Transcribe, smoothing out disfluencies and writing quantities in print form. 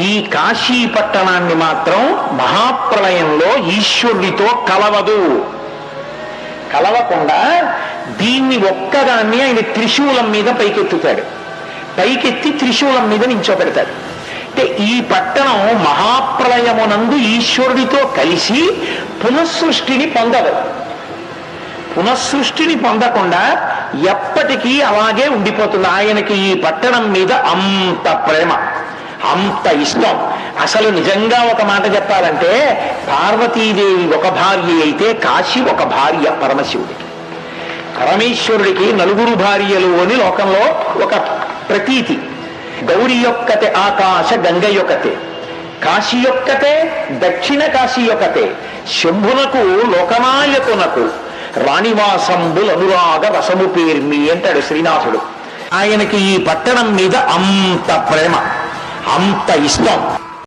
ఈ కాశీ పట్టణాన్ని మాత్రం మహాప్రళయంలో ఈశ్వరుడితో కలవకుండా దీన్ని ఒక్కదాన్ని ఆయన త్రిశూలం మీద పైకెత్తుతాడు. పైకెత్తి త్రిశూలం మీద నించోబెడతాడు. అంటే ఈ పట్టణం మహాప్రళయమునందు ఈశ్వరుడితో కలిసి పునఃసృష్టిని పొందదు. పునఃసృష్టిని పొందకుండా ఎప్పటికీ అలాగే ఉండిపోతుంది. ఆయనకి ఈ పట్టణం మీద అంత ప్రేమ, అంత ఇష్టం. అసలు నిజంగా ఒక మాట చెప్పాలంటే పార్వతీదేవి ఒక భార్య అయితే కాశీ ఒక భార్య పరమశివుడికి. పరమేశ్వరుడికి నలుగురు భార్యలు అని లోకంలో ఒక ప్రతీతి. గౌరి యొక్కతే ఆకాశ గంగ యొక్కతే, కాశీ యొక్కతే దక్షిణ కాశీ యొక్కతే, శంభునకు లోకనాయకునకు రాణివాసంబుల్ అనురాగ రసము పేర్మి అంటాడు శ్రీనాథుడు. ఆయనకి ఈ పట్టణం మీద అంత ప్రేమ, అంత ఇష్టం.